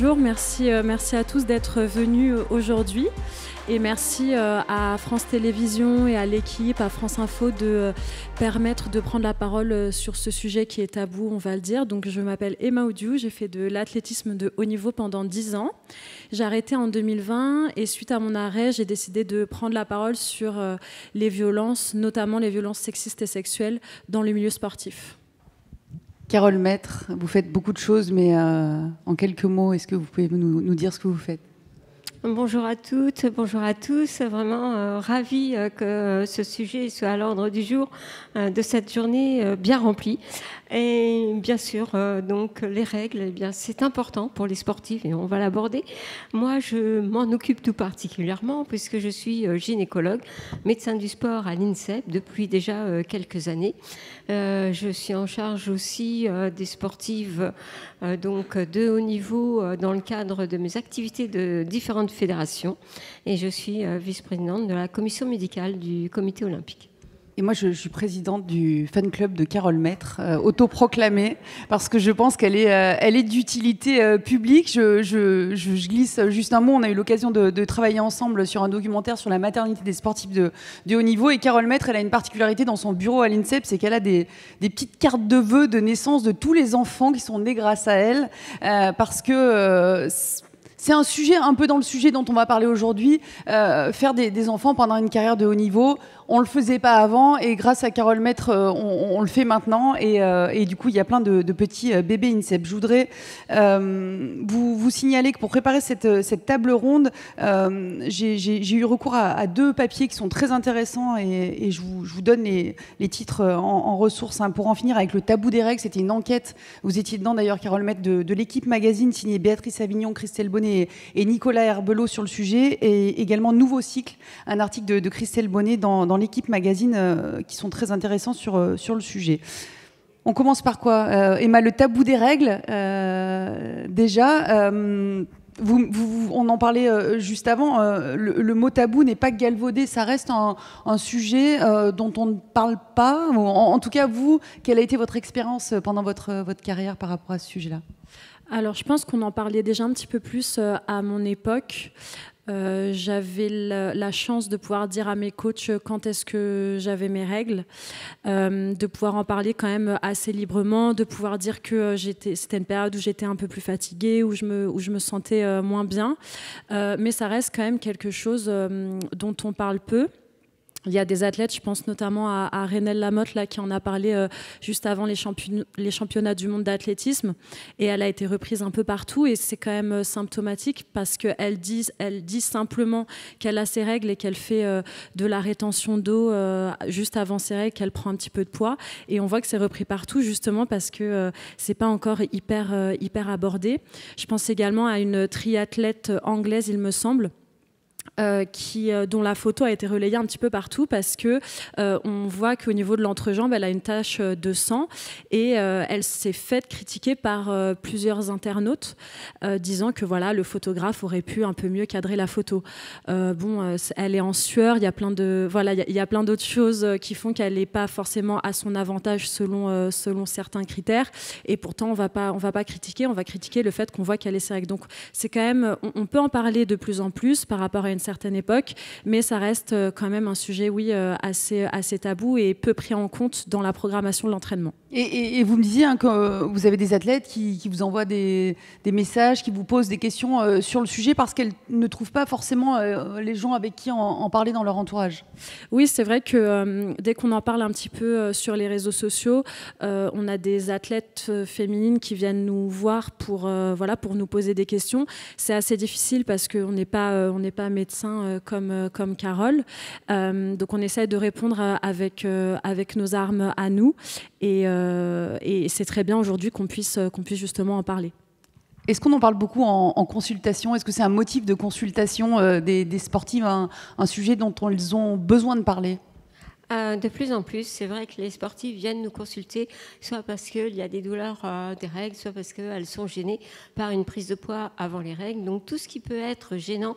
bonjour, merci à tous d'être venus aujourd'hui et merci à France Télévisions et à l'équipe, à France Info de permettre de prendre la parole sur ce sujet qui est tabou, on va le dire. Donc je m'appelle Emma Oudiou, j'ai fait de l'athlétisme de haut niveau pendant 10 ans. J'ai arrêté en 2020 et suite à mon arrêt, j'ai décidé de prendre la parole sur les violences, notamment les violences sexistes et sexuelles dans le milieu sportif. Carole Maître, vous faites beaucoup de choses, mais en quelques mots, est-ce que vous pouvez nous dire ce que vous faites ? Bonjour à toutes, bonjour à tous. Vraiment ravie que ce sujet soit à l'ordre du jour de cette journée bien remplie. Et bien sûr, donc les règles, eh bien, c'est important pour les sportifs et on va l'aborder. Moi, je m'en occupe tout particulièrement puisque je suis gynécologue, médecin du sport à l'INSEP depuis déjà quelques années. Je suis en charge aussi des sportives donc de haut niveau dans le cadre de mes activités de différentes fédérations et je suis vice-présidente de la commission médicale du comité olympique. Et moi, je suis présidente du fan club de Carole Maître, autoproclamée, parce que je pense qu'elle est d'utilité publique. Je glisse juste un mot. On a eu l'occasion de travailler ensemble sur un documentaire sur la maternité des sportifs de haut niveau. Et Carole Maître, elle a une particularité dans son bureau à l'INSEP, c'est qu'elle a des petites cartes de vœux de naissance de tous les enfants qui sont nés grâce à elle, parce que... c'est un sujet un peu dans le sujet dont on va parler aujourd'hui, faire des enfants pendant une carrière de haut niveau. On ne le faisait pas avant et grâce à Carole Maître, on le fait maintenant. Et du coup, il y a plein de petits bébés INSEP. Je voudrais vous signaler que pour préparer cette table ronde, j'ai eu recours à deux papiers qui sont très intéressants et je vous donne les titres en ressources pour en finir avec le tabou des règles. C'était une enquête, vous étiez dedans d'ailleurs, Carole Maître, de l'équipe magazine signée Béatrice Avignon, Christelle Bonnet et Nicolas Herbelot sur le sujet, et également Nouveau Cycle, un article de Christelle Bonnet dans l'équipe magazine qui sont très intéressants sur le sujet. On commence par quoi, Emma, le tabou des règles, déjà. On en parlait juste avant, le mot tabou n'est pas galvaudé, ça reste un sujet dont on ne parle pas. En tout cas, vous, quelle a été votre expérience pendant votre carrière par rapport à ce sujet-là ? Alors, je pense qu'on en parlait déjà un petit peu plus à mon époque. J'avais la chance de pouvoir dire à mes coachs quand est-ce que j'avais mes règles, de pouvoir en parler quand même assez librement, de pouvoir dire que c'était une période où j'étais un peu plus fatiguée, où je me sentais moins bien. Mais ça reste quand même quelque chose dont on parle peu. Il y a des athlètes, je pense notamment à Renelle Lamotte là, qui en a parlé juste avant les championnats du monde d'athlétisme, et elle a été reprise un peu partout, et c'est quand même symptomatique parce qu'elle dit simplement qu'elle a ses règles et qu'elle fait de la rétention d'eau juste avant ses règles, qu'elle prend un petit peu de poids, et on voit que c'est repris partout justement parce que c'est pas encore hyper abordé. Je pense également à une triathlète anglaise, il me semble, dont la photo a été relayée un petit peu partout parce que on voit qu'au niveau de l'entrejambe, elle a une tache de sang et elle s'est faite critiquer par plusieurs internautes disant que voilà, le photographe aurait pu un peu mieux cadrer la photo. Elle est en sueur, il y a plein d'autres choses qui font qu'elle n'est pas forcément à son avantage selon certains critères, et pourtant on va pas critiquer, on va critiquer le fait qu'on voit qu'elle est ses règles. Donc c'est quand même, on peut en parler de plus en plus par rapport à une certaine époque, mais ça reste quand même un sujet, assez tabou et peu pris en compte dans la programmation de l'entraînement. Et vous me disiez que vous avez des athlètes qui vous envoient des messages, qui vous posent des questions sur le sujet parce qu'elles ne trouvent pas forcément les gens avec qui en parler dans leur entourage. Oui, c'est vrai que dès qu'on en parle un petit peu sur les réseaux sociaux, on a des athlètes féminines qui viennent nous voir pour nous poser des questions. C'est assez difficile parce qu'on n'est pas médecin comme Carole. Donc on essaie de répondre avec nos armes à nous. Et c'est très bien aujourd'hui qu'on puisse justement en parler. Est-ce qu'on en parle beaucoup en consultation ? Est-ce que c'est un motif de consultation des sportives, un sujet dont ils ont besoin de parler ? De plus en plus, c'est vrai que les sportifs viennent nous consulter, soit parce qu'il y a des douleurs des règles, soit parce qu'elles sont gênées par une prise de poids avant les règles. Donc tout ce qui peut être gênant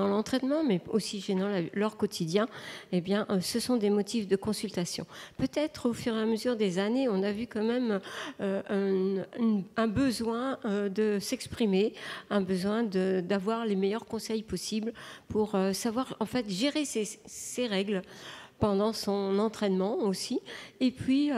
l'entraînement, mais aussi gênant leur quotidien, eh bien, ce sont des motifs de consultation. Peut-être au fur et à mesure des années, on a vu quand même un besoin de s'exprimer, un besoin d'avoir les meilleurs conseils possibles pour savoir en fait gérer ces règles pendant son entraînement aussi, et puis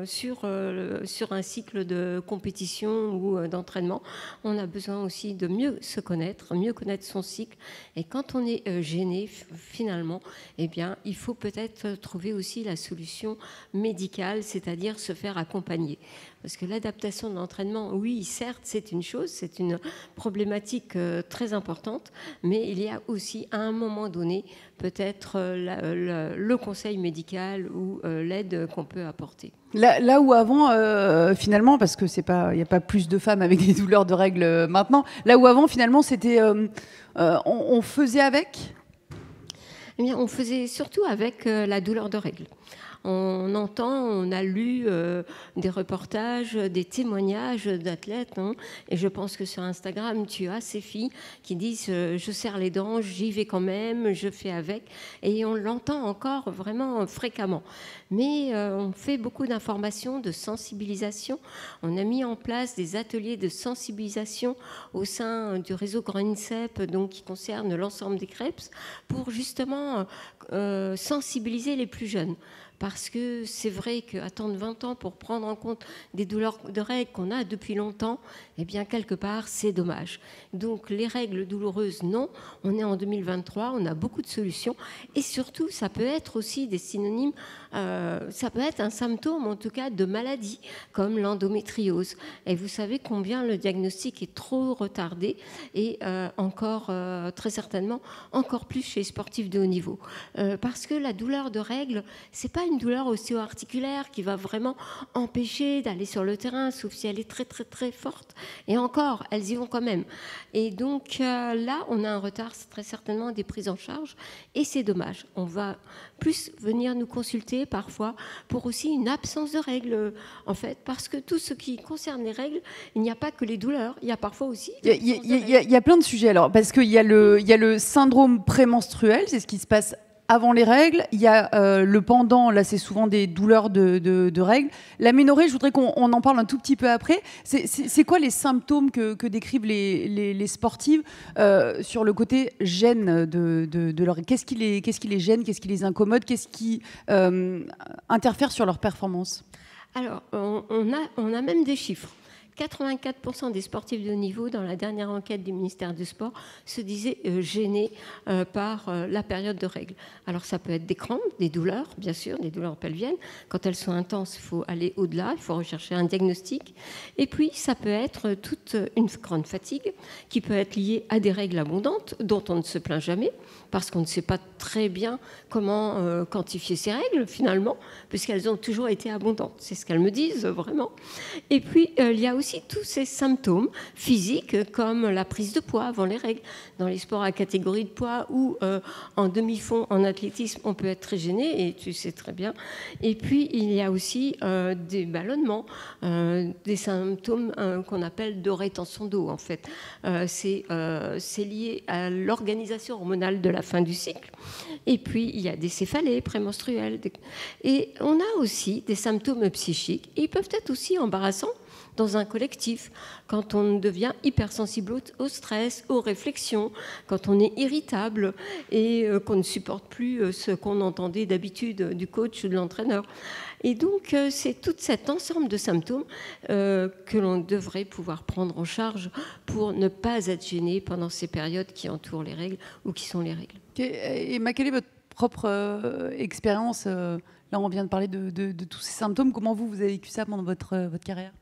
sur un cycle de compétition ou d'entraînement, on a besoin aussi de mieux se connaître, mieux connaître son cycle. Et quand on est gêné, finalement, eh bien, il faut peut-être trouver aussi la solution médicale, c'est-à-dire se faire accompagner. Parce que l'adaptation de l'entraînement, oui, certes, c'est une chose, c'est une problématique très importante, mais il y a aussi, à un moment donné, peut-être le conseil médical ou l'aide qu'on peut apporter. Là où avant, finalement, parce que il n'y a pas plus de femmes avec des douleurs de règles maintenant, là où avant, finalement, c'était, on faisait avec. Eh bien, on faisait surtout avec la douleur de règles. On a lu des reportages, des témoignages d'athlètes, hein, et je pense que sur Instagram, tu as ces filles qui disent je serre les dents, j'y vais quand même, je fais avec, et on l'entend encore vraiment fréquemment. Mais on fait beaucoup d'informations, de sensibilisation. On a mis en place des ateliers de sensibilisation au sein du réseau Grand INSEP, donc qui concerne l'ensemble des CREPS, pour justement sensibiliser les plus jeunes. Parce que c'est vrai qu'attendre 20 ans pour prendre en compte des douleurs de règles qu'on a depuis longtemps, eh bien, quelque part, c'est dommage. Donc, les règles douloureuses, non. On est en 2023, on a beaucoup de solutions. Et surtout, ça peut être aussi des synonymes, ça peut être un symptôme, en tout cas, de maladie, comme l'endométriose. Et vous savez combien le diagnostic est trop retardé et encore, très certainement, encore plus chez les sportifs de haut niveau. Parce que la douleur de règles, c'est pas une douleur ostéo-articulaire qui va vraiment empêcher d'aller sur le terrain, sauf si elle est très très très forte. Et encore, elles y vont quand même. Et donc là, on a un retard très certainement des prises en charge, et c'est dommage. On va plus venir nous consulter parfois pour aussi une absence de règles, en fait, parce que tout ce qui concerne les règles, il n'y a pas que les douleurs, il y a parfois aussi... Il y a plein de sujets, alors, parce qu'il y a le syndrome prémenstruel, c'est ce qui se passe avant les règles. Il y a le pendant, là c'est souvent des douleurs de règles. L'aménorrhée, je voudrais qu'on en parle un tout petit peu après. C'est quoi les symptômes que décrivent les sportives sur le côté gêne de leur... Qu'est-ce qui les gêne, qu'est-ce qui les incommode, qu'est-ce qui interfère sur leur performance? Alors, on a même des chiffres. 84% des sportifs de haut niveau, dans la dernière enquête du ministère du Sport, se disaient gênés par la période de règles. Alors ça peut être des crampes, des douleurs, bien sûr, des douleurs pelviennes. Quand elles sont intenses, il faut aller au-delà, il faut rechercher un diagnostic. Et puis ça peut être toute une grande fatigue qui peut être liée à des règles abondantes dont on ne se plaint jamais, parce qu'on ne sait pas très bien comment quantifier ces règles finalement, puisqu'elles ont toujours été abondantes. C'est ce qu'elles me disent vraiment. Et puis il y a aussi tous ces symptômes physiques comme la prise de poids avant les règles. Dans les sports à catégorie de poids ou en demi-fond en athlétisme, on peut être très gêné, et tu sais très bien. Et puis il y a aussi des ballonnements, des symptômes qu'on appelle de rétention d'eau en fait. C'est lié à l'organisation hormonale de la fin du cycle. Et puis il y a des céphalées prémenstruelles. Et on a aussi des symptômes psychiques, et ils peuvent être aussi embarrassants dans un collectif, quand on devient hypersensible au stress, aux réflexions, quand on est irritable et qu'on ne supporte plus ce qu'on entendait d'habitude du coach ou de l'entraîneur. Et donc, c'est tout cet ensemble de symptômes que l'on devrait pouvoir prendre en charge pour ne pas être gêné pendant ces périodes qui entourent les règles ou qui sont les règles. Et quelle est votre propre expérience Là, on vient de parler de tous ces symptômes. Comment vous avez vécu ça pendant votre carrière ?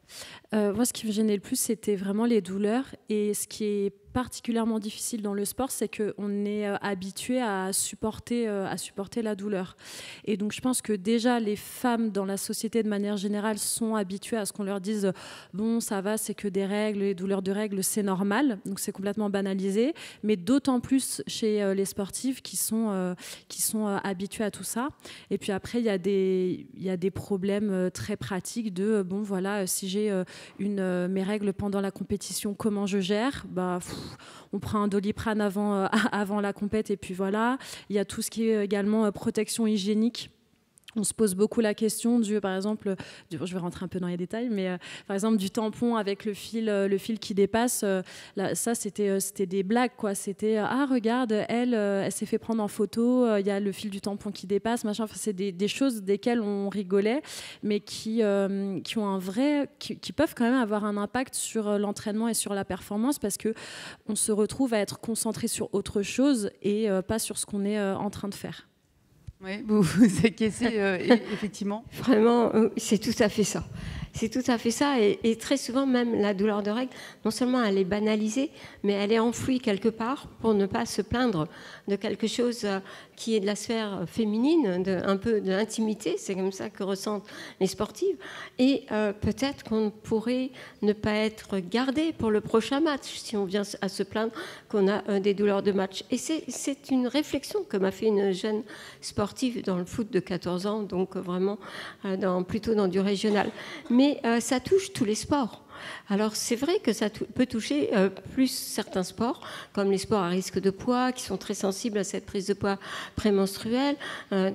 Moi, ce qui me gênait le plus, c'était vraiment les douleurs. Et ce qui est particulièrement difficile dans le sport, c'est qu'on est habitué à supporter la douleur. Et donc, je pense que déjà, les femmes dans la société, de manière générale, sont habituées à ce qu'on leur dise « bon, ça va, c'est que des règles, les douleurs de règles, c'est normal ». Donc, c'est complètement banalisé. Mais d'autant plus chez les sportives qui sont habituées à tout ça. Et puis après, il y a des problèmes très pratiques de « bon, voilà, si j'ai mes règles pendant la compétition, comment je gère ?» On prend un Doliprane avant la compète et puis voilà. Il y a tout ce qui est également protection hygiénique. On se pose beaucoup la question par exemple, je vais rentrer un peu dans les détails, mais par exemple du tampon avec le fil qui dépasse. Là, ça, c'était des blagues, quoi. C'était regarde, elle s'est fait prendre en photo. Il y a le fil du tampon qui dépasse, machin. Enfin, c'est des choses desquelles on rigolait, mais qui peuvent quand même avoir un impact sur l'entraînement et sur la performance, parce que on se retrouve à être concentré sur autre chose et pas sur ce qu'on est en train de faire. Oui, vous acquiescez, effectivement. Vraiment, c'est tout à fait ça. C'est tout à fait ça. Et très souvent, même la douleur de règles, non seulement elle est banalisée, mais elle est enfouie quelque part pour ne pas se plaindre de quelque chose qui est de la sphère féminine, un peu de l'intimité. C'est comme ça que ressentent les sportives. Et peut-être qu'on pourrait ne pas être gardé pour le prochain match si on vient à se plaindre qu'on a des douleurs de match. Et c'est une réflexion que m'a fait une jeune sportive dans le foot de 14 ans, donc vraiment plutôt dans du régional. Mais ça touche tous les sports. Alors c'est vrai que ça peut toucher plus certains sports, comme les sports à risque de poids, qui sont très sensibles à cette prise de poids prémenstruelle,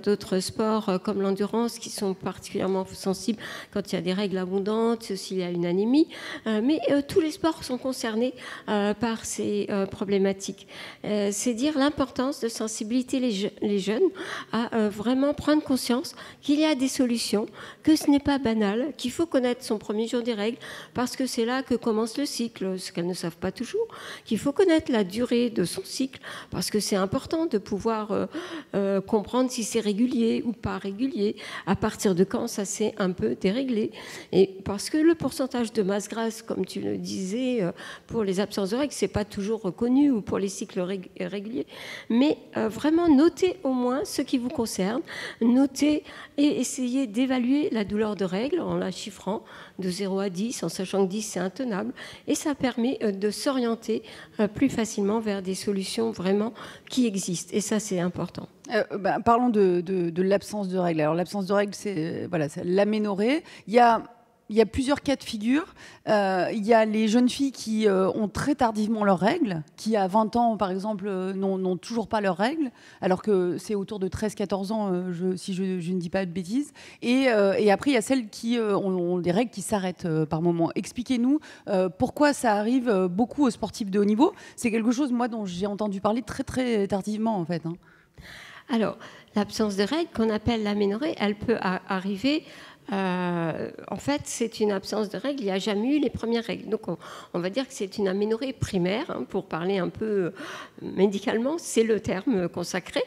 d'autres sports comme l'endurance, qui sont particulièrement sensibles quand il y a des règles abondantes, s'il y a une anémie, mais tous les sports sont concernés par ces problématiques. C'est dire l'importance de sensibiliser les jeunes à vraiment prendre conscience qu'il y a des solutions, que ce n'est pas banal, qu'il faut connaître son premier jour des règles, parce que c'est là que commence le cycle, ce qu'elles ne savent pas toujours, qu'il faut connaître la durée de son cycle, parce que c'est important de pouvoir comprendre si c'est régulier ou pas régulier, à partir de quand ça s'est un peu déréglé. Et parce que le pourcentage de masse grasse, comme tu le disais, pour les absences de règles, c'est pas toujours reconnu, ou pour les cycles réguliers, mais vraiment notez au moins ce qui vous concerne, notez et essayez d'évaluer la douleur de règles en la chiffrant de 0 à 10, en sachant que 10 c'est intenable, et ça permet de s'orienter plus facilement vers des solutions vraiment qui existent, et ça c'est important. Parlons de l'absence de règles. Alors l'absence de règles, c'est l'aménorrhée. Il y a plusieurs cas de figure. Il y a les jeunes filles qui ont très tardivement leurs règles, qui à 20 ans, par exemple, n'ont toujours pas leurs règles, alors que c'est autour de 13-14 ans, si je ne dis pas de bêtises. Et après, il y a celles qui ont des règles qui s'arrêtent par moment. Expliquez-nous pourquoi ça arrive beaucoup aux sportifs de haut niveau. C'est quelque chose, moi, dont j'ai entendu parler très, très tardivement, en fait. Alors, l'absence de règles, qu'on appelle l'aménorrhée, elle peut arriver... en fait, c'est une absence de règles. Il n'y a jamais eu les premières règles. Donc, on va dire que c'est une aménorrhée primaire, pour parler un peu médicalement, c'est le terme consacré.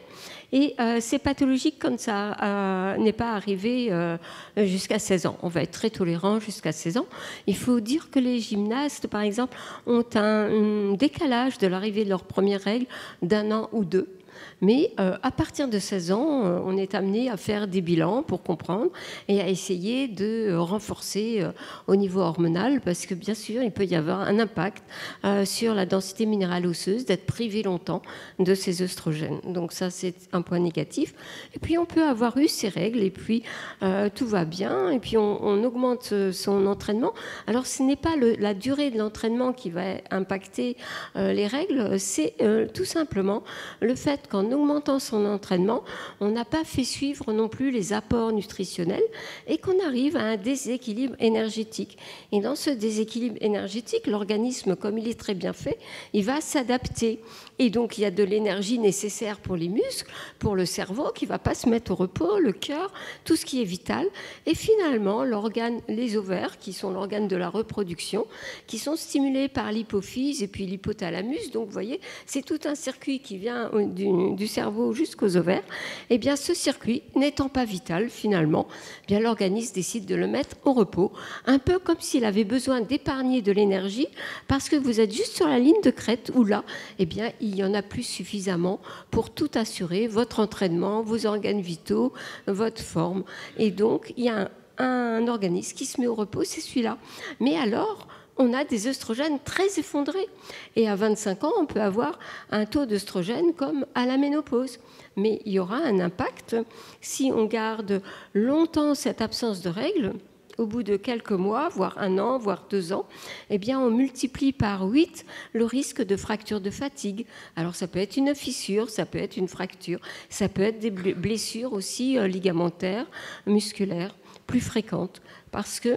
Et c'est pathologique quand ça n'est pas arrivé jusqu'à 16 ans. On va être très tolérant jusqu'à 16 ans. Il faut dire que les gymnastes, par exemple, ont un décalage de l'arrivée de leurs premières règles d'1 an ou 2. Mais à partir de 16 ans, on est amené à faire des bilans pour comprendre et à essayer de renforcer au niveau hormonal, parce que bien sûr, il peut y avoir un impact sur la densité minérale osseuse d'être privé longtemps de ces œstrogènes. Donc ça, c'est un point négatif. Et puis, on peut avoir eu ces règles et puis tout va bien. Et puis, on augmente son entraînement. Alors, ce n'est pas la durée de l'entraînement qui va impacter les règles, c'est tout simplement le fait qu'en augmentant son entraînement, on n'a pas fait suivre non plus les apports nutritionnels et qu'on arrive à un déséquilibre énergétique. Et dans ce déséquilibre énergétique, l'organisme, comme il est très bien fait, il va s'adapter. Et donc, il y a de l'énergie nécessaire pour les muscles, pour le cerveau, qui ne va pas se mettre au repos, le cœur, tout ce qui est vital. Et finalement, les ovaires, qui sont l'organe de la reproduction, qui sont stimulés par l'hypophyse et puis l'hypothalamus. Donc, vous voyez, c'est tout un circuit qui vient d'une du cerveau jusqu'aux ovaires, eh bien, ce circuit n'étant pas vital, finalement, eh bien, l'organisme décide de le mettre au repos, un peu comme s'il avait besoin d'épargner de l'énergie, parce que vous êtes juste sur la ligne de crête, où là, eh bien, il y en a plus suffisamment pour tout assurer, votre entraînement, vos organes vitaux, votre forme. Et donc, il y a un organisme qui se met au repos, c'est celui-là. Mais alors, on a des œstrogènes très effondrés. Et à 25 ans, on peut avoir un taux d'œstrogène comme à la ménopause. Mais il y aura un impact si on garde longtemps cette absence de règles. Au bout de quelques mois, voire 1 an, voire 2 ans, eh bien, on multiplie par 8 le risque de fracture de fatigue. Alors, ça peut être une fissure, ça peut être une fracture, ça peut être des blessures aussi ligamentaires, musculaires, plus fréquentes. Parce que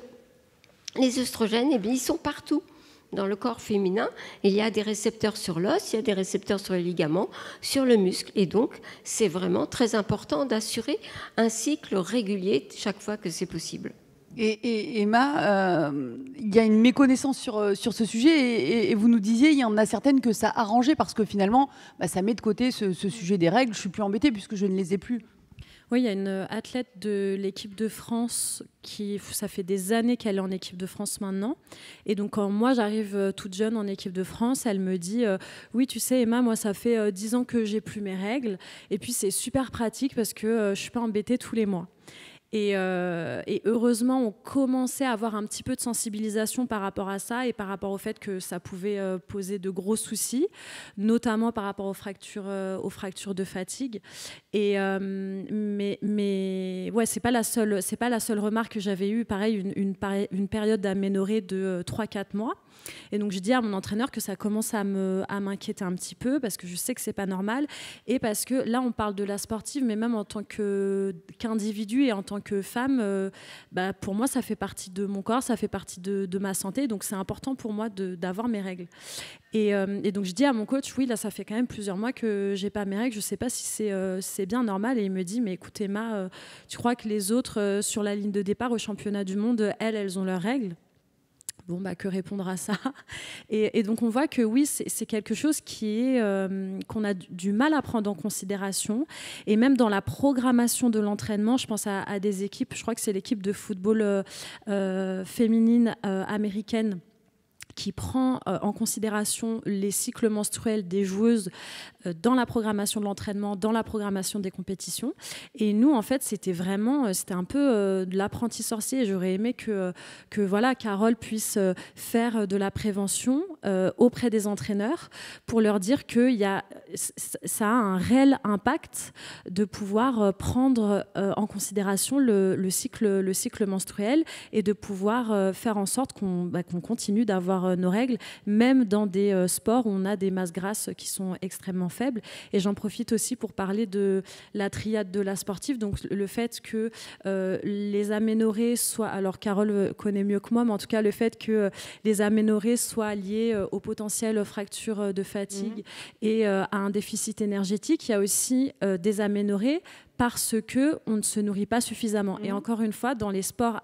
les œstrogènes, eh bien, ils sont partout dans le corps féminin. Il y a des récepteurs sur l'os, il y a des récepteurs sur les ligaments, sur le muscle. Et donc, c'est vraiment très important d'assurer un cycle régulier chaque fois que c'est possible. Et Emma, il y a une méconnaissance sur ce sujet et vous nous disiez, il y en a certaines que ça a arrangé parce que finalement, ça met de côté ce sujet des règles. Je suis plus embêtée puisque je ne les ai plus. Oui, il y a une athlète de l'équipe de France ça fait des années qu'elle est en équipe de France maintenant. Et donc, quand moi, j'arrive toute jeune en équipe de France, elle me dit oui, tu sais, Emma, moi, ça fait 10 ans que j'ai plus mes règles. Et puis, c'est super pratique parce que je suis pas embêtée tous les mois. Et heureusement, on commençait à avoir un petit peu de sensibilisation par rapport à ça et par rapport au fait que ça pouvait poser de gros soucis, notamment par rapport aux fractures de fatigue. Mais ouais, c'est pas la seule remarque que j'avais eue. Pareil, une période d'aménorrhée de 3-4 mois. Et donc, je dis à mon entraîneur que ça commence à m'inquiéter un petit peu parce que je sais que c'est pas normal et parce que là, on parle de la sportive, mais même en tant qu'individu et en tant que femme, pour moi, ça fait partie de mon corps, ça fait partie de ma santé. Donc, c'est important pour moi d'avoir mes règles. Et donc, je dis à mon coach, oui, là, ça fait quand même plusieurs mois que j'ai pas mes règles. Je sais pas si c'est bien normal. Et il me dit, mais écoute, Emma, tu crois que les autres sur la ligne de départ au championnat du monde, elles ont leurs règles? Bon, que répondre à ça? Et donc, on voit que oui, c'est quelque chose qu'on a du mal à prendre en considération. Et même dans la programmation de l'entraînement, je pense à des équipes, je crois que c'est l'équipe de football féminine américaine qui prend en considération les cycles menstruels des joueuses dans la programmation de l'entraînement, dans la programmation des compétitions. Et nous, en fait, c'était un peu de l'apprenti sorcier. Et j'aurais aimé que voilà, Carole puisse faire de la prévention auprès des entraîneurs pour leur dire que ça a un réel impact de pouvoir prendre en considération le cycle menstruel et de pouvoir faire en sorte qu'on continue d'avoir nos règles, même dans des sports où on a des masses grasses qui sont extrêmement faibles. Et j'en profite aussi pour parler de la triade de la sportive, donc le fait que les aménorrhées soient, alors Carole connaît mieux que moi, mais en tout cas le fait que les aménorrhées soient liées aux potentielles fractures de fatigue et à un déficit énergétique. Il y a aussi des aménorrhées parce qu'on ne se nourrit pas suffisamment. Et encore une fois, dans les sports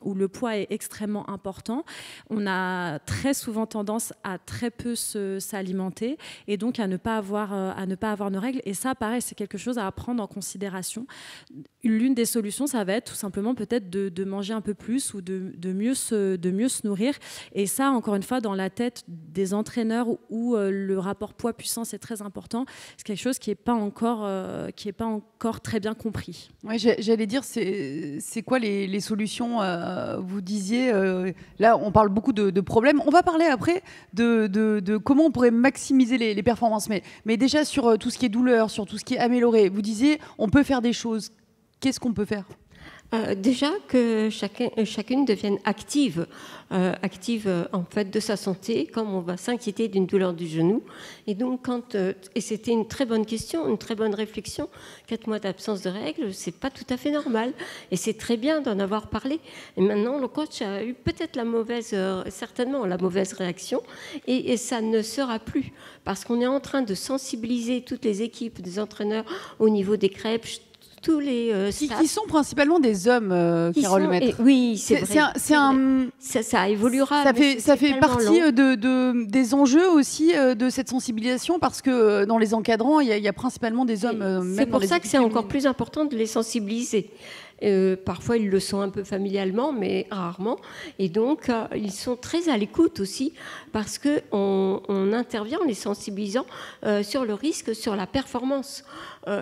où le poids est extrêmement important, on a très souvent tendance à très peu s'alimenter et donc à ne pas avoir nos règles. Et ça, pareil, c'est quelque chose à prendre en considération. L'une des solutions, ça va être tout simplement peut-être de manger un peu plus ou de mieux se nourrir. Et ça, encore une fois, dans la tête des entraîneurs où le rapport poids-puissance est très important, c'est quelque chose qui n'est pas encore très bien compris. Ouais, j'allais dire, c'est quoi les solutions vous disiez, là, on parle beaucoup de problèmes. On va parler après de comment on pourrait maximiser les performances. Mais déjà, sur tout ce qui est douleur, sur tout ce qui est amélioré, vous disiez, on peut faire des choses. Qu'est-ce qu'on peut faire ? Déjà que chacune devienne active en fait de sa santé, comme on va s'inquiéter d'une douleur du genou. Et donc et c'était une très bonne question, une très bonne réflexion. 4 mois d'absence de règles, c'est pas tout à fait normal. Et c'est très bien d'en avoir parlé. Et maintenant, le coach a eu peut-être certainement la mauvaise réaction. Et ça ne sera plus. Parce qu'on est en train de sensibiliser toutes les équipes, des entraîneurs au niveau des crêpes, tous les qui sont principalement des hommes, Carole Maître. Oui, c'est vrai. Ça évoluera. Ça fait partie des enjeux aussi de cette sensibilisation, parce que dans les encadrants, il y a principalement des hommes. C'est pour ça que c'est encore plus important de les sensibiliser. Parfois, ils le sont un peu familialement, mais rarement. Et donc, ils sont très à l'écoute aussi, parce qu'on intervient en les sensibilisant sur le risque, sur la performance.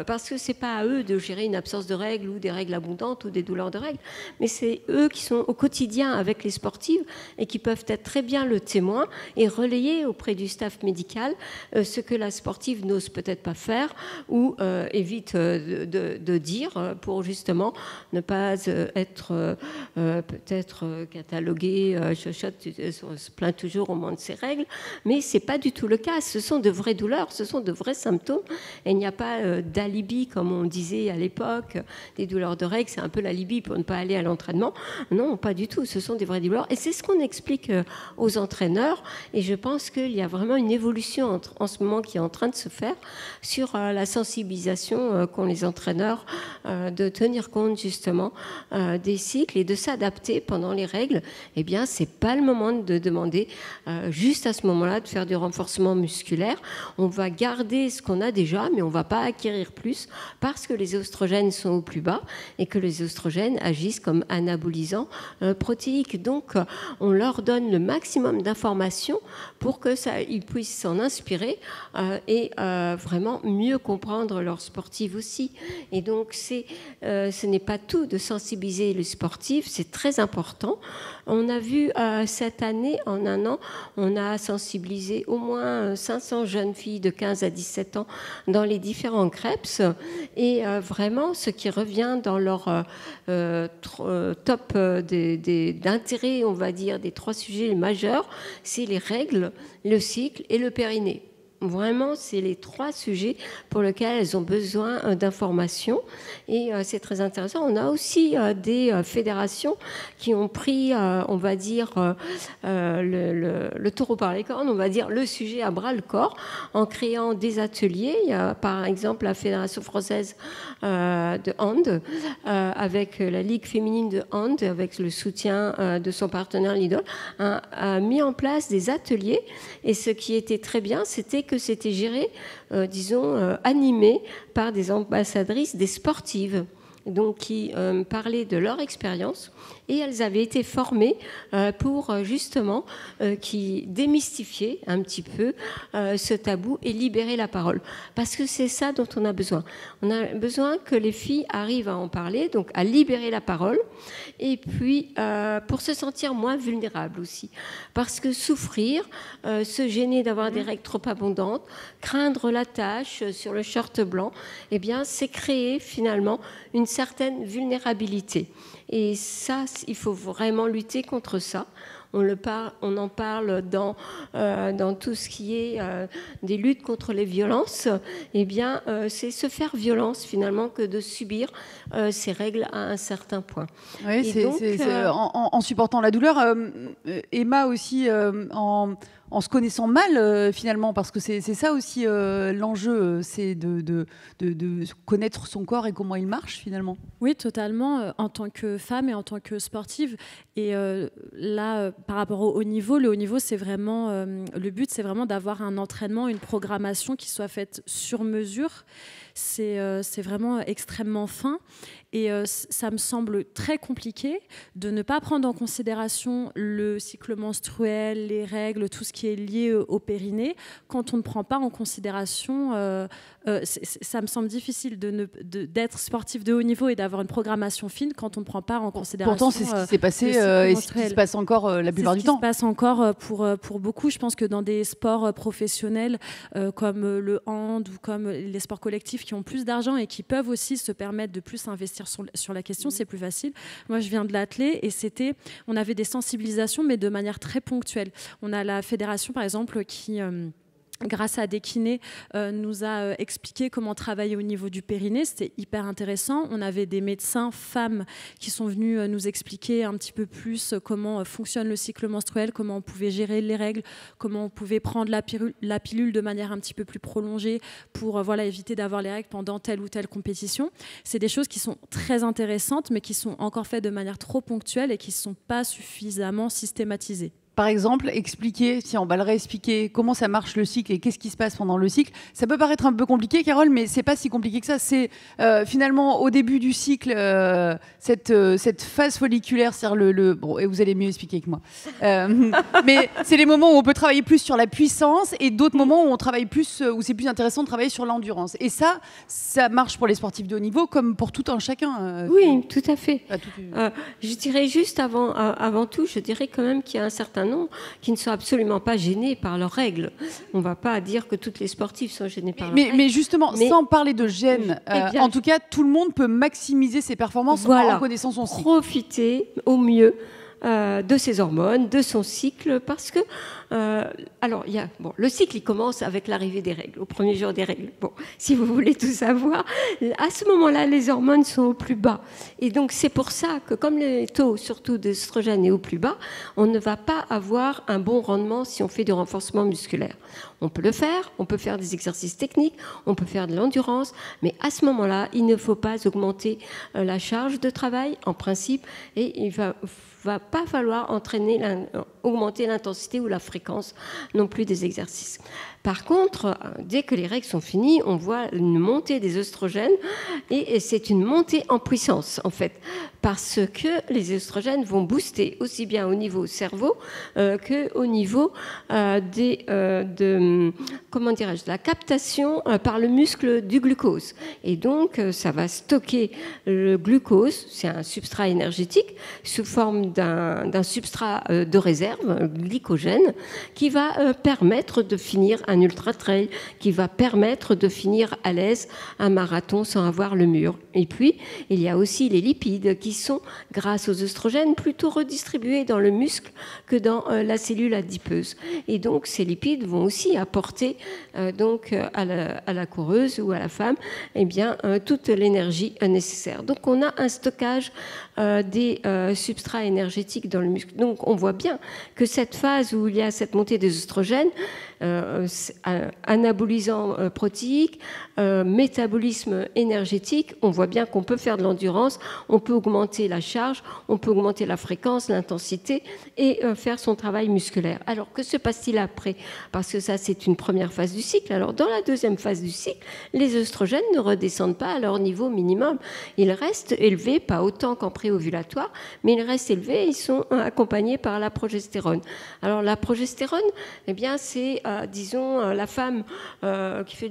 Parce que ce n'est pas à eux de gérer une absence de règles ou des règles abondantes ou des douleurs de règles, mais c'est eux qui sont au quotidien avec les sportives et qui peuvent être très bien le témoin et relayer auprès du staff médical ce que la sportive n'ose peut-être pas faire ou évite de dire pour justement ne pas être peut-être cataloguée chochotte, on se plaint toujours au moment de ces règles, mais ce n'est pas du tout le cas. Ce sont de vraies douleurs, ce sont de vrais symptômes et il n'y a pas d'alibi, comme on disait à l'époque, des douleurs de règles, c'est un peu l'alibi pour ne pas aller à l'entraînement. Non, pas du tout, ce sont des vraies douleurs. Et c'est ce qu'on explique aux entraîneurs. Et je pense qu'il y a vraiment une évolution en ce moment qui est en train de se faire sur la sensibilisation qu'ont les entraîneurs de tenir compte justement des cycles et de s'adapter pendant les règles. Eh bien, c'est pas le moment de demander juste à ce moment-là de faire du renforcement musculaire. On va garder ce qu'on a déjà, mais on va pas acquérir plus parce que les oestrogènes sont au plus bas et que les oestrogènes agissent comme anabolisants protéiques. Donc, on leur donne le maximum d'informations pour qu'ils puissent s'en inspirer et vraiment mieux comprendre leurs sportifs aussi. Et donc, ce n'est pas tout de sensibiliser les sportifs, c'est très important. On a vu cette année, en un an, on a sensibilisé au moins 500 jeunes filles de 15 à 17 ans dans les différents CREPS et vraiment ce qui revient dans leur top d'intérêt, on va dire, des 3 sujets majeurs, c'est les règles, le cycle et le périnée. Vraiment, c'est les 3 sujets pour lesquels elles ont besoin d'informations et c'est très intéressant. On a aussi des fédérations qui ont pris, on va dire, le taureau par les cornes, on va dire le sujet à bras le corps en créant des ateliers. Il y a par exemple la Fédération française de hand avec la Ligue féminine de hand, avec le soutien de son partenaire Lidl, a mis en place des ateliers et ce qui était très bien, c'était que c'était géré, animé par des ambassadrices, des sportives, donc qui parlaient de leur expérience et elles avaient été formées pour justement qui démystifier un petit peu ce tabou et libérer la parole. Parce que c'est ça dont on a besoin. On a besoin que les filles arrivent à en parler, donc à libérer la parole, et puis pour se sentir moins vulnérables aussi. Parce que souffrir, se gêner d'avoir des règles trop abondantes, craindre la tache sur le short blanc, eh bien, c'est créer finalement une certaine vulnérabilité. Et ça, il faut vraiment lutter contre ça. On en parle dans tout ce qui est des luttes contre les violences. Eh bien, c'est se faire violence finalement que de subir ces règles à un certain point. Oui, en supportant la douleur. Emma aussi, en se connaissant mal finalement, parce que c'est ça aussi l'enjeu, c'est de connaître son corps et comment il marche finalement. Oui, totalement, en tant que femme et en tant que sportive. Et là, par rapport au haut niveau, le haut niveau, c'est vraiment le but, c'est vraiment d'avoir un entraînement, une programmation qui soit faite sur mesure. C'est vraiment extrêmement fin et ça me semble très compliqué de ne pas prendre en considération le cycle menstruel, les règles, tout ce qui est lié au périnée quand on ne prend pas en considération. Ça me semble difficile d'être sportif de haut niveau et d'avoir une programmation fine quand on ne prend pas en considération. Pourtant, c'est ce qui s'est passé et ce qui se passe encore la plupart du temps. C'est ce qui se passe encore pour beaucoup. Je pense que dans des sports professionnels comme le hand ou comme les sports collectifs qui ont plus d'argent et qui peuvent aussi se permettre de plus investir sur la question, c'est plus facile. Moi, je viens de l'athlé et on avait des sensibilisations, mais de manière très ponctuelle. On a la fédération, par exemple, qui grâce à des kinés, nous a expliqué comment travailler au niveau du périnée. C'était hyper intéressant. On avait des médecins femmes qui sont venus nous expliquer un petit peu plus comment fonctionne le cycle menstruel, comment on pouvait gérer les règles, comment on pouvait prendre la pilule de manière un petit peu plus prolongée pour éviter d'avoir les règles pendant telle ou telle compétition. C'est des choses qui sont très intéressantes, mais qui sont encore faites de manière trop ponctuelle et qui ne sont pas suffisamment systématisées. Par exemple, expliquer, si on va le réexpliquer, comment ça marche le cycle et qu'est-ce qui se passe pendant le cycle. Ça peut paraître un peu compliqué, Carole, mais c'est pas si compliqué que ça. C'est finalement au début du cycle, cette phase folliculaire, c'est-à-dire bon, et vous allez mieux expliquer que moi. Mais c'est les moments où on peut travailler plus sur la puissance et d'autres moments où on travaille plus, où c'est plus intéressant de travailler sur l'endurance. Et ça marche pour les sportifs de haut niveau comme pour tout un chacun. Oui, tout à fait. Je dirais juste avant tout, je dirais quand même qu'il y a un certain nombre qui ne sont absolument pas gênés par leurs règles. On ne va pas dire que toutes les sportives sont gênées par leurs règles. Mais justement, sans parler de gêne, en tout cas, tout le monde peut maximiser ses performances en connaissant son cycle. Profiter au mieux de ses hormones, de son cycle, parce que le cycle il commence avec l'arrivée des règles, au premier jour des règles. Bon, si vous voulez tout savoir, à ce moment-là, les hormones sont au plus bas, et donc c'est pour ça que comme le taux surtout d'œstrogène est au plus bas, on ne va pas avoir un bon rendement si on fait du renforcement musculaire. On peut le faire, on peut faire des exercices techniques, on peut faire de l'endurance, mais à ce moment-là, il ne faut pas augmenter la charge de travail en principe, et il va pas falloir augmenter l'intensité ou la fréquence non plus des exercices. Par contre, dès que les règles sont finies, on voit une montée des œstrogènes et c'est une montée en puissance en fait, parce que les œstrogènes vont booster aussi bien au niveau cerveau qu'au niveau de la captation par le muscle du glucose. Et donc, ça va stocker le glucose, c'est un substrat énergétique, sous forme d'un substrat de réserve, glycogène, qui va permettre de finir un ultra-trail, qui va permettre de finir à l'aise un marathon sans avoir le mur. Et puis, il y a aussi les lipides qui sont, grâce aux œstrogènes, plutôt redistribués dans le muscle que dans la cellule adipeuse. Et donc, ces lipides vont aussi apporter à la coureuse ou à la femme toute l'énergie nécessaire. Donc, on a un stockage des substrats énergétiques dans le muscle. Donc, on voit bien que cette phase où il y a cette montée des œstrogènes, anabolisant protéique, métabolisme énergétique, on voit bien qu'on peut faire de l'endurance, on peut augmenter la charge, on peut augmenter la fréquence, l'intensité et faire son travail musculaire. Alors, que se passe-t-il après? Parce que ça, c'est une première phase du cycle. Alors, dans la deuxième phase du cycle, les œstrogènes ne redescendent pas à leur niveau minimum. Ils restent élevés, pas autant qu'en préovulatoire, mais ils restent élevés, ils sont accompagnés par la progestérone. Alors, la progestérone, c'est, la femme qui fait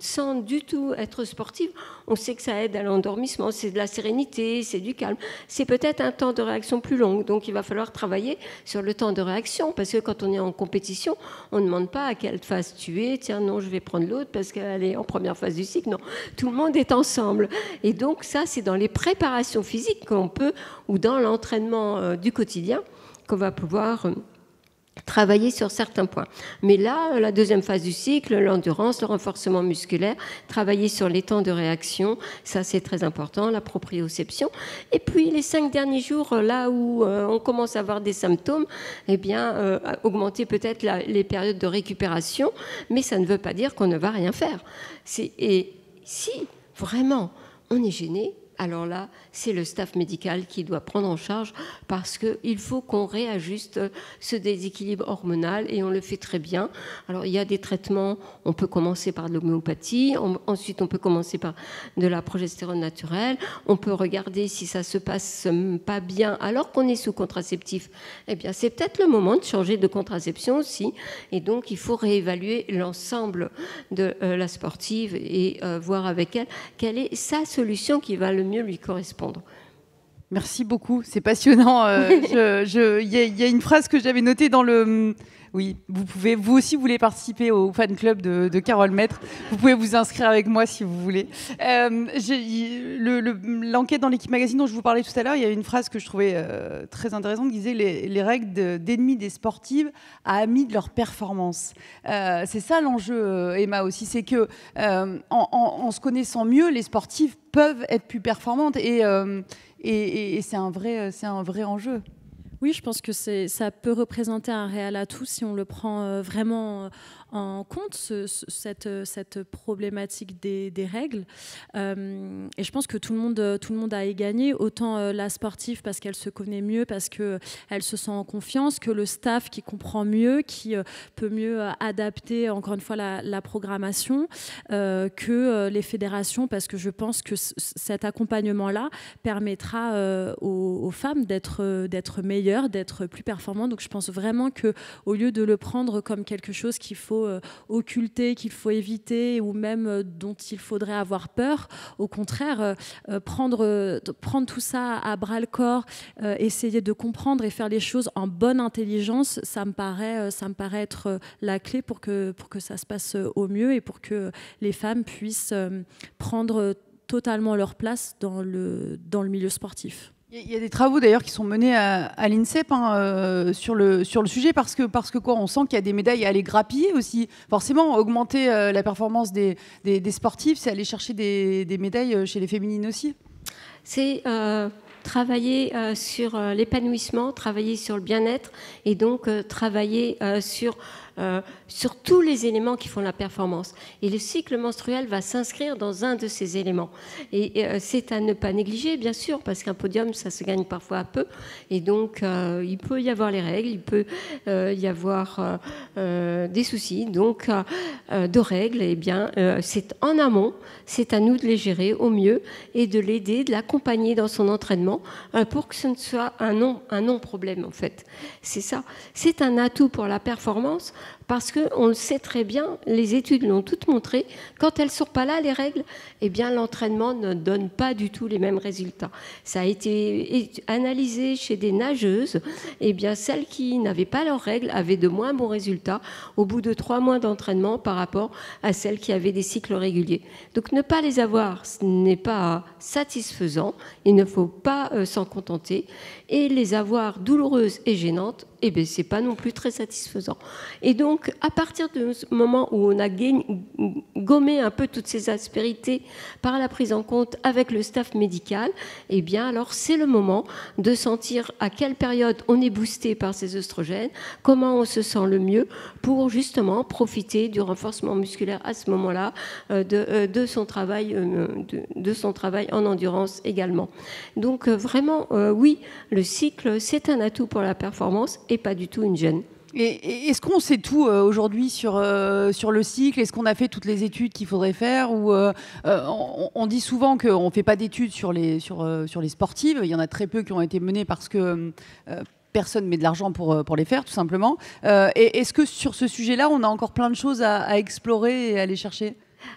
sans du tout être sportive, on sait que ça aide à l'endormissement, c'est de la sérénité, c'est du calme. C'est peut-être un temps de réaction plus long, donc il va falloir travailler sur le temps de réaction, parce que quand on est en compétition, on ne demande pas à quelle phase tu es, tiens non, je vais prendre l'autre parce qu'elle est en première phase du cycle, non, tout le monde est ensemble. Et donc ça, c'est dans les préparations physiques qu'on peut, ou dans l'entraînement du quotidien, qu'on va pouvoir travailler sur certains points. Mais là, la deuxième phase du cycle, l'endurance, le renforcement musculaire, travailler sur les temps de réaction, ça c'est très important, la proprioception. Et puis les 5 derniers jours, là où on commence à avoir des symptômes, augmenter peut-être les périodes de récupération, mais ça ne veut pas dire qu'on ne va rien faire. Et si vraiment on est gêné, alors là, c'est le staff médical qui doit prendre en charge parce qu'il faut qu'on réajuste ce déséquilibre hormonal et on le fait très bien. Alors, il y a des traitements, on peut commencer par de l'homéopathie, ensuite on peut commencer par de la progestérone naturelle, on peut regarder si ça se passe pas bien alors qu'on est sous contraceptif. Eh bien, c'est peut-être le moment de changer de contraception aussi. Et donc, il faut réévaluer l'ensemble de la sportive et voir avec elle quelle est sa solution qui va le mieux lui correspondre. Merci beaucoup, c'est passionnant. Il y a une phrase que j'avais notée dans le Oui, vous aussi voulez participer au fan club de Carole Maître. Vous pouvez vous inscrire avec moi si vous voulez. L'enquête dans l'équipe magazine dont je vous parlais tout à l'heure, il y a une phrase que je trouvais très intéressante qui disait les règles d'ennemis des sportives à amis de leur performance. C'est ça l'enjeu, Emma, aussi, c'est que en se connaissant mieux, les sportives peuvent être plus performantes et c'est un vrai enjeu. Oui, je pense que ça peut représenter un réel atout si on le prend vraiment en compte, cette problématique des règles. Et je pense que tout le monde a y gagné, autant la sportive parce qu'elle se connaît mieux, parce qu'elle se sent en confiance, que le staff qui comprend mieux, qui peut mieux adapter, encore une fois, la programmation, que les fédérations, parce que je pense que cet accompagnement-là permettra aux femmes d'être meilleures, d'être plus performantes. Donc je pense vraiment qu'au lieu de le prendre comme quelque chose qu'il faut occulter, qu'il faut éviter ou même dont il faudrait avoir peur, au contraire, prendre tout ça à bras-le-corps, essayer de comprendre et faire les choses en bonne intelligence, ça me paraît être la clé pour que ça se passe au mieux et pour que les femmes puissent prendre totalement leur place dans le milieu sportif. Il y a des travaux d'ailleurs qui sont menés à l'INSEP sur le sujet parce que quoi, on sent qu'il y a des médailles à aller grappiller aussi. Forcément, augmenter la performance des sportifs, c'est aller chercher des médailles chez les féminines aussi. C'est travailler sur l'épanouissement, travailler sur le bien-être et donc travailler sur tous les éléments qui font la performance. Et le cycle menstruel va s'inscrire dans un de ces éléments. Et c'est à ne pas négliger, bien sûr, parce qu'un podium, ça se gagne parfois à peu. Et donc, il peut y avoir les règles, il peut y avoir des soucis. Donc, de règles, eh bien, c'est en amont, c'est à nous de les gérer au mieux et de l'aider, de l'accompagner dans son entraînement pour que ce ne soit un non-problème, en fait. C'est ça. C'est un atout pour la performance. Parce qu'on le sait très bien, les études l'ont toutes montré, quand elles ne sont pas là, les règles, eh bien, l'entraînement ne donne pas du tout les mêmes résultats. Ça a été analysé chez des nageuses, eh bien, celles qui n'avaient pas leurs règles avaient de moins bons résultats au bout de 3 mois d'entraînement par rapport à celles qui avaient des cycles réguliers. Donc, ne pas les avoir, ce n'est pas satisfaisant, il ne faut pas s'en contenter, et les avoir douloureuses et gênantes, eh bien, c'est pas non plus très satisfaisant. Et donc, à partir du moment où on a gommé un peu toutes ces aspérités par la prise en compte avec le staff médical, eh bien, alors c'est le moment de sentir à quelle période on est boosté par ces œstrogènes, comment on se sent le mieux pour justement profiter du renforcement musculaire à ce moment-là, de son travail en endurance également. Donc, vraiment, oui, le cycle, c'est un atout pour la performance et pas du tout une gêne. Et est-ce qu'on sait tout aujourd'hui sur le cycle? Est-ce qu'on a fait toutes les études qu'il faudrait faire? Ou on dit souvent qu'on ne fait pas d'études sur les sportives. Il y en a très peu qui ont été menées parce que personne ne met de l'argent pour les faire, tout simplement. Et est-ce que sur ce sujet-là, on a encore plein de choses à explorer et à aller chercher?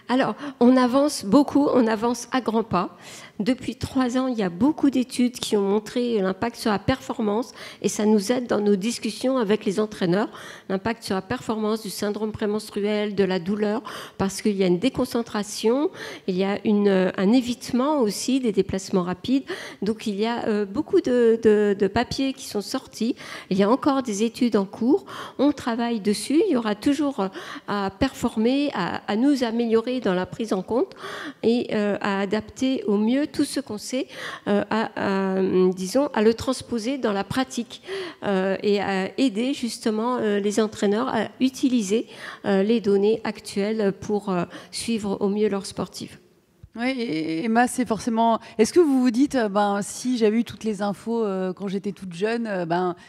Alors, on avance beaucoup, on avance à grands pas. Depuis 3 ans, il y a beaucoup d'études qui ont montré l'impact sur la performance et ça nous aide dans nos discussions avec les entraîneurs. L'impact sur la performance du syndrome prémenstruel, de la douleur, parce qu'il y a une déconcentration, il y a un évitement aussi des déplacements rapides. Donc, il y a beaucoup de papiers qui sont sortis. Il y a encore des études en cours. On travaille dessus. Il y aura toujours à performer, à nous améliorer dans la prise en compte et à adapter au mieux tout ce qu'on sait, disons, à le transposer dans la pratique et à aider justement les entraîneurs à utiliser les données actuelles pour suivre au mieux leurs sportifs. Oui, et Emma, c'est forcément... Est-ce que vous vous dites, si j'avais eu toutes les infos quand j'étais toute jeune,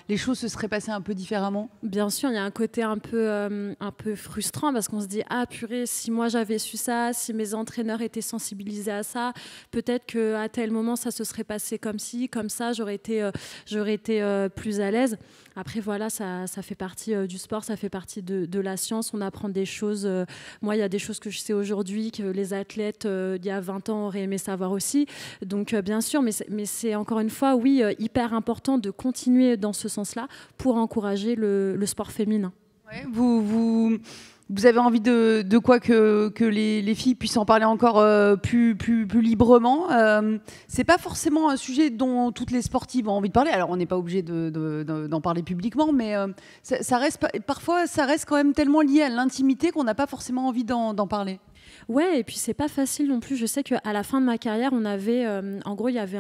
les choses se seraient passées un peu différemment? Bien sûr, il y a un côté un peu frustrant parce qu'on se dit, ah purée, si moi j'avais su ça, si mes entraîneurs étaient sensibilisés à ça, peut-être qu'à tel moment ça se serait passé comme ci, comme ça, j'aurais été plus à l'aise. Après, voilà, ça fait partie du sport, ça fait partie de la science. On apprend des choses. Moi, il y a des choses que je sais aujourd'hui que les athlètes, il y a 20 ans, auraient aimé savoir aussi. Donc, bien sûr, mais c'est encore une fois, oui, hyper important de continuer dans ce sens-là pour encourager le sport féminin. Ouais, vous avez envie de quoi que les filles puissent en parler encore plus librement. C'est pas forcément un sujet dont toutes les sportives ont envie de parler. Alors on n'est pas obligé d'en parler publiquement, mais parfois ça reste quand même tellement lié à l'intimité qu'on n'a pas forcément envie d'en parler. Ouais, et puis c'est pas facile non plus. Je sais qu'à la fin de ma carrière, on avait, en gros, j'avais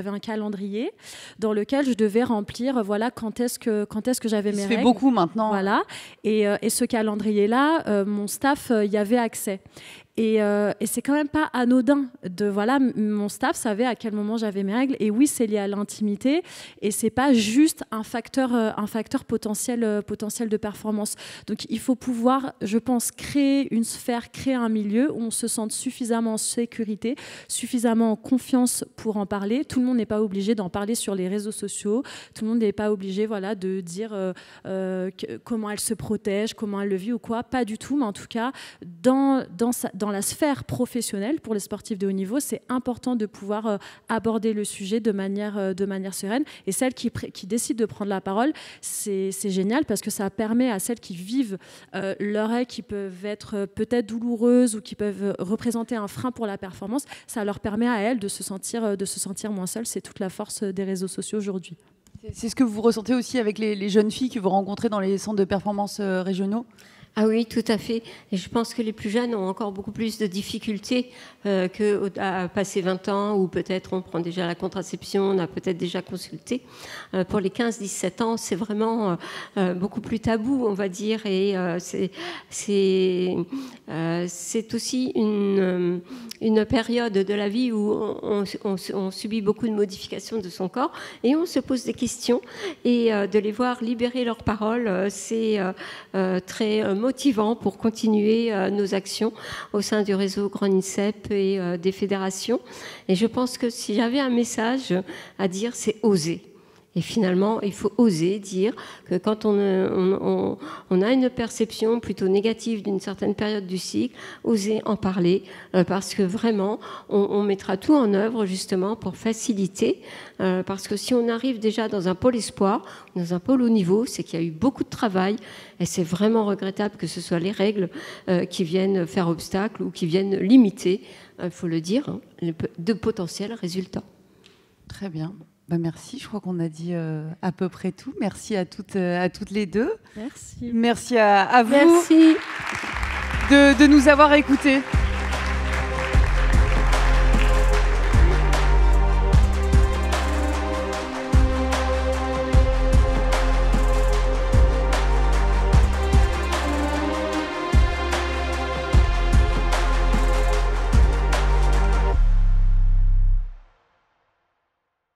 un calendrier dans lequel je devais remplir, voilà, quand est-ce que j'avais mes règles. Ça fait beaucoup maintenant. Voilà, et ce calendrier-là, mon staff y avait accès. Et c'est quand même pas anodin voilà, mon staff savait à quel moment j'avais mes règles. Et oui, c'est lié à l'intimité et c'est pas juste un facteur potentiel de performance. Donc il faut pouvoir, je pense, créer une sphère, créer un milieu où on se sente suffisamment en sécurité, suffisamment en confiance pour en parler. Tout le monde n'est pas obligé d'en parler sur les réseaux sociaux. Tout le monde n'est pas obligé, voilà, de dire comment elle se protège, comment elle le vit ou quoi. Pas du tout, mais en tout cas, dans la sphère professionnelle, pour les sportifs de haut niveau, c'est important de pouvoir aborder le sujet de manière sereine. Et celles qui décident de prendre la parole, c'est génial parce que ça permet à celles qui vivent leurs règles qui peuvent être peut-être douloureuses ou qui peuvent représenter un frein pour la performance, ça leur permet à elles de se sentir moins seules. C'est toute la force des réseaux sociaux aujourd'hui. C'est ce que vous ressentez aussi avec les jeunes filles que vous rencontrez dans les centres de performance régionaux ? Ah oui, tout à fait. Et je pense que les plus jeunes ont encore beaucoup plus de difficultés qu'à passer 20 ans, où peut-être on prend déjà la contraception, on a peut-être déjà consulté. Pour les 15-17 ans, c'est vraiment beaucoup plus tabou, on va dire. Et c'est aussi une période de la vie où on subit beaucoup de modifications de son corps et on se pose des questions. Et de les voir libérer leurs paroles, c'est très motivant pour continuer nos actions au sein du réseau Grand INSEP et des fédérations. Et je pense que si j'avais un message à dire, c'est oser. Et finalement, il faut oser dire que quand on a une perception plutôt négative d'une certaine période du cycle, oser en parler, parce que vraiment, on mettra tout en œuvre justement pour faciliter, parce que si on arrive déjà dans un pôle espoir, dans un pôle haut niveau, c'est qu'il y a eu beaucoup de travail, et c'est vraiment regrettable que ce soit les règles qui viennent faire obstacle ou qui viennent limiter, il faut le dire, de potentiels résultats. Très bien. Ben merci, je crois qu'on a dit à peu près tout. Merci à toutes les deux. Merci. Merci à vous Merci. de nous avoir écoutés.